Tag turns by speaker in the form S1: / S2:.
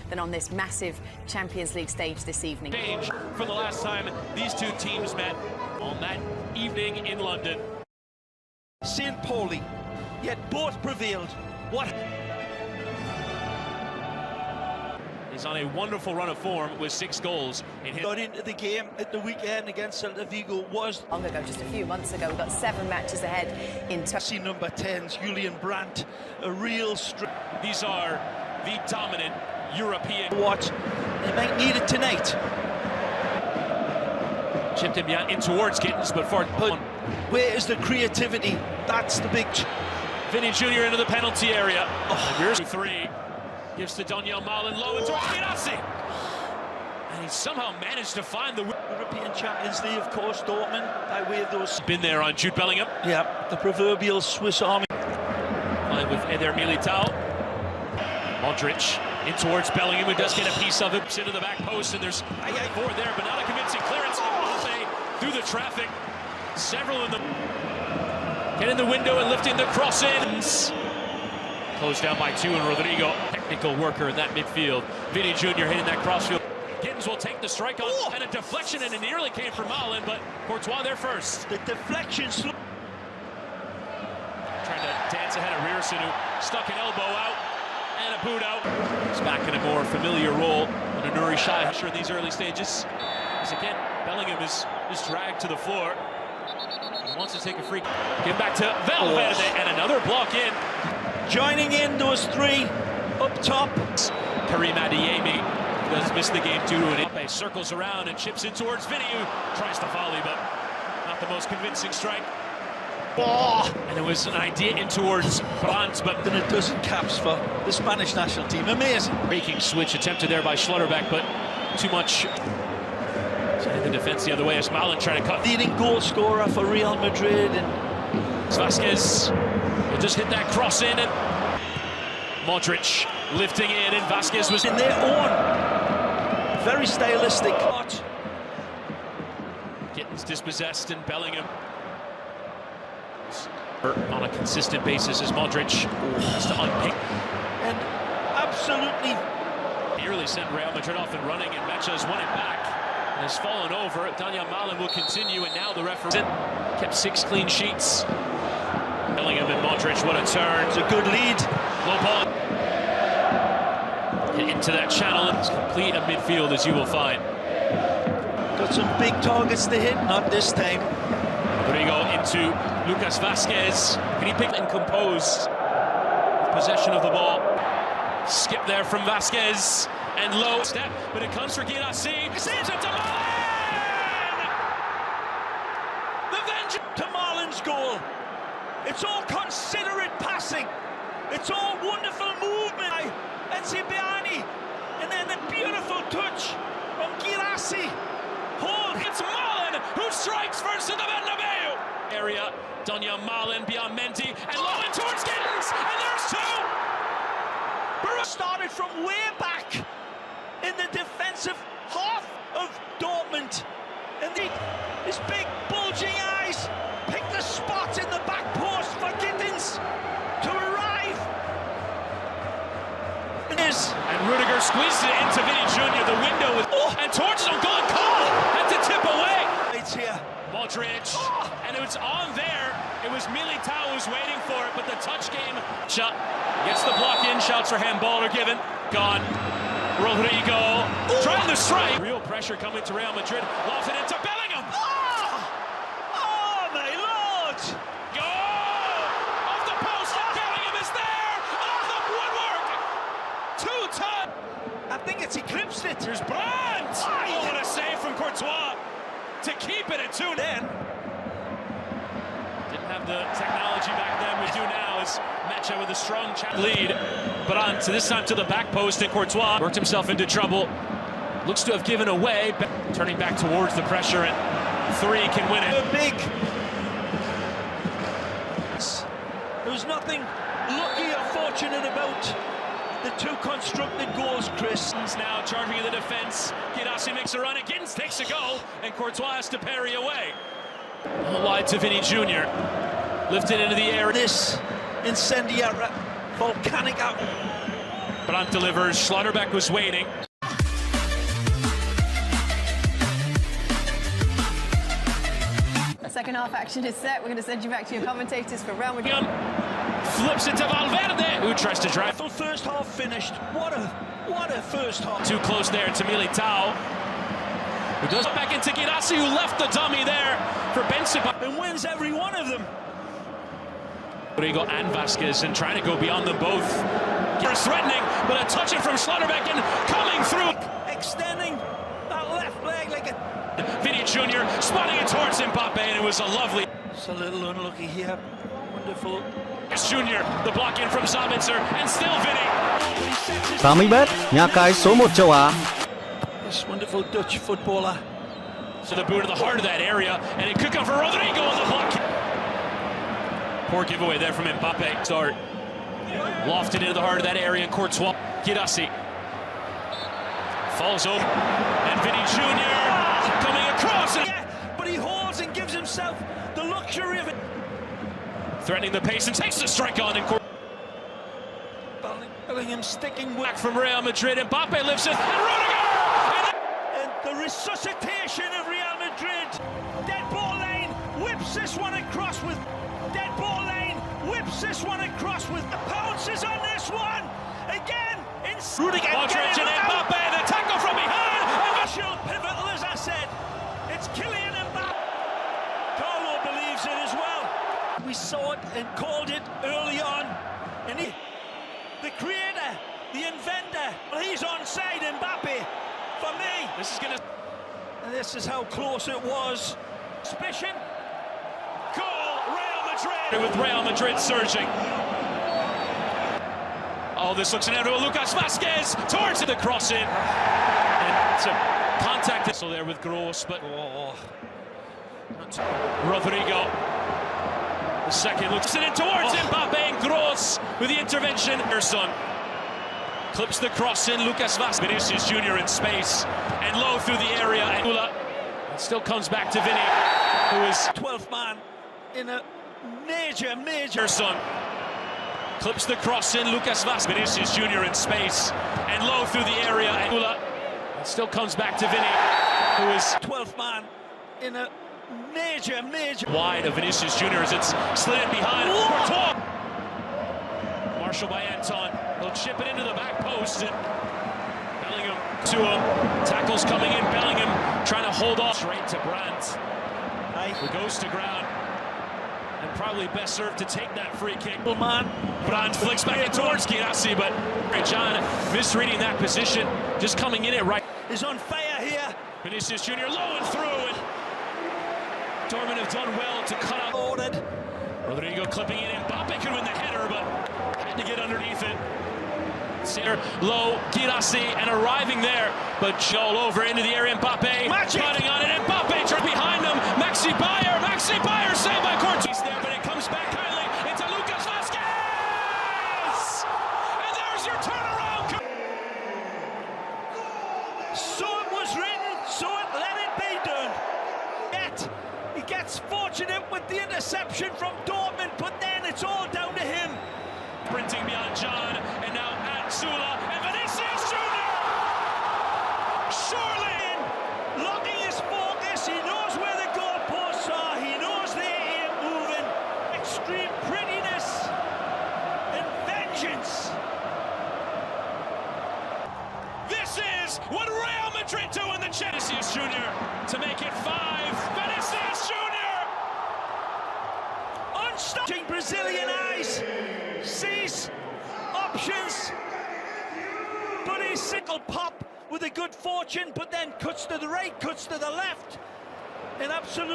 S1: than on this massive Champions League stage this evening.
S2: Stage for the last time these two teams met on that evening in London.
S3: St. Pauli, yet both prevailed. What?
S2: He's on a wonderful run of form with 6 goals in his...
S3: Got into the game at the weekend against Celta Vigo was...
S1: Long ago, just a few months ago, we've got 7 matches ahead in
S3: See number 10's Julian Brandt, a real
S2: These are the dominant European...
S3: What? They might need it tonight.
S2: Chipped him in towards Gittins, but
S3: where is the creativity? That's the big...
S2: Vinny Jr. into the penalty area. Oh, here's 3. Gives to Daniel Malin low into Girassi. And he somehow managed to find the
S3: European Champions League, of course, Dortmund, by way of those...
S2: Been there on Jude Bellingham.
S3: Yeah, the proverbial Swiss Army.
S2: Playing with Eder Militao. Modrić in towards Bellingham, who does get a piece of it. Into the back post, and there's forward there, but not a convincing clearance. Mbappé through the traffic. Several in the... Getting the window and lifting the cross in. Closed down by 2, and Rodrygo, technical worker in that midfield. Vinny Jr. hitting that crossfield. Gittins will take the strike on, and a deflection, and it nearly came from Malin, but Courtois there first.
S3: The deflection...
S2: Trying to dance ahead of Resumen, who stuck an elbow out, and a boot out. He's back in a more familiar role than Nuri Shai. Sure, in these early stages. As again, Bellingham is dragged to the floor. He wants to take a free. Give back to Valverde, and another block in.
S3: Joining in those 3 up top.
S2: Karim Adeyemi does miss the game due to an Mbappé circles around and chips in towards Vinny, who tries to volley, but not the most convincing strike. Oh, and it was an idea in towards Brandt, but
S3: then a dozen caps for the Spanish national team. Amazing.
S2: Breaking switch attempted there by Schlotterbeck, but too much. Sending the defense the other way as Malin trying to cut.
S3: Leading goal scorer for Real Madrid, and
S2: Vasquez will just hit that cross in, and Modrić lifting in, and Vasquez was
S3: in their own very stylistic.
S2: Gittins dispossessed, and Bellingham on a consistent basis as Modrić has to unpick.
S3: And absolutely
S2: nearly sent Real Madrid off and running, and Mecha has won it back and has fallen over. Daniel Malin will continue, and now the referee kept 6 clean sheets. Bellingham and Modrić, what a turn.
S3: It's a good lead.
S2: Low ball. Into that channel, and it's complete a midfield, as you will find.
S3: Got some big targets to hit, not this time.
S2: Rodrygo into Lucas Vasquez. Can he pick and composed possession of the ball? Skip there from Vasquez, and low step, but it comes for Girassi. Saves it to Malin! The vengeance
S3: to Malin's goal. It's all considerate passing. It's all wonderful movement by Enzibiani. And then the beautiful touch from Girassi. Hold.
S2: It's Malin who strikes first in the Bernabeu area. Daniel Malin beyond Mendy, and low in towards Gittins, and there's 2.
S3: Started from way back in the defensive half of Dortmund. And his big bulging eyes picked the spot in the back post for Gittins to arrive.
S2: And Rudiger squeezed it into Vinny Jr. The window was and towards him, goal call, had to tip away.
S3: It's here.
S2: Modrić, and it was on there. It was Militao who was waiting for it, but the touch game shot. Gets the block in, shouts for handball are given. Gone. Rodrygo trying to strike. Real pressure coming to Real Madrid. Lofted into Bellingham.
S3: Oh my lord!
S2: Goal! Off the post, and Bellingham is there! Off the woodwork! 2-ton!
S3: I think it's eclipsed it.
S2: Here's Brandt! Oh, what a save from Courtois to keep it at 2 then. Didn't have the technology back then, we do now, as Mecha with a strong lead. But on to this time to the back post, and Courtois worked himself into trouble. Looks to have given away, turning back towards the pressure, and 3 can win it.
S3: They're big. There was nothing lucky or fortunate about the 2 constructed goals, Chris.
S2: Now charging in the defense. Girassi makes a run, and Gittins takes a goal, and Courtois has to parry away. Wide to Vinny Jr. Lifted into the air.
S3: This incendiary, volcanic out.
S2: Brandt delivers. Schlotterbeck was waiting.
S1: Second half action is set. We're going to send you back to your commentators for Real Madrid.
S2: Flips it to Valverde, who tries to drive.
S3: First half finished. What a first half.
S2: Too close there to Militao, who does back into Girassi, who left the dummy there for Benzema.
S3: And wins every one of them.
S2: Rodrygo and Vasquez, and trying to go beyond them both. Here's threatening, but a touch it from Schlotterbeck and coming through.
S3: Extending that left leg like a...
S2: Vinny Jr. spotting it towards Mbappé, and it was a lovely...
S3: It's a little unlucky here. Wonderful.
S2: Junior, the block in from Sabitzer, and still Vinny.
S4: Tám bet, nhà cái số 1 châu Á.
S3: This wonderful Dutch footballer.
S2: So the boot to the heart of that area, and it could come for Rodrygo on the block. Poor giveaway there from Mbappé. Start lofted into the heart of that area, and Courtois. Girassi falls over, and Vinny Jr. coming across.
S3: Yeah, but he holds and gives himself the luxury of it.
S2: Threatening the pace and takes the strike on. And
S3: Bellingham sticking
S2: back from Real Madrid. Mbappé lifts it, and Rodrygo!
S3: And the resuscitation of Real Madrid. Dead ball lane, whips this one across with... Dead ball lane, whips this one across with... The pounces on this one! Again, in...
S2: Modrić and Mbappé, the tackle from behind!
S3: Initial pivotal, as I said. It's Kylian Mbappé. Carlo believes it as well. We saw it and called it early on. And the creator, the inventor, well, he's onside, Mbappé. For me,
S2: This is gonna...
S3: and this is how close it was. Suspicion.
S2: Goal, Real Madrid! With Real Madrid surging. Oh, this looks an to Lucas Vasquez towards the cross in. And it's a contact. So there with Goles, but Rodrygo. The second looks it in towards Mbappé, and Goles with the intervention. Erson clips the cross in. Lucas Vasquez. Vinicius Jr. in space and low through the area. And it still comes back to Vinny, who is
S3: 12th man in a major.
S2: Erson clips the cross in. Lucas Vasquez. Vinicius Jr. in space and low through the area. And it still comes back to Vinny, who is
S3: 12th man in a major.
S2: wide of Vinicius Jr. as it's slid in behind. Courtois. Marshall by Anton. He'll chip it into the back post. And Bellingham to him. Tackles coming in. Bellingham trying to hold off. Straight to Brandt, who goes to ground. And probably best served to take that free kick. Brandt flicks back in towards Girassi, but John misreading that position. Just coming in it right.
S3: Is on fire here.
S2: Vinicius Jr. low and through. And Dortmund have done well to cut out.
S3: Ordered.
S2: Rodrygo clipping in. Mbappé could win the header, but had to get underneath it. Center low, Girassi, and arriving there, but all over into the area. Mbappé cutting on it. Mbappé behind him. Maxi Bayer saved by Courtois there, but it comes back kindly into Lucas Vasquez, and there's your turnaround.
S3: So it was written, so let it be done. Yet he gets fortunate with the interception from Dortmund, but then it's all down to him.
S2: Sprinting beyond John, and now at Sula, and Vinicius Jr. Surely
S3: Locking his focus, he knows where the goalposts are, he knows they're here moving. Extreme prettiness and vengeance.
S2: This is what Real Madrid do in the Vinicius Jr. to make it 5. Vinicius Jr.
S3: Unstopping Brazilian eyes, sees options, but he's sickle pop with a good fortune, but then cuts to the right, cuts to the left, and absolutely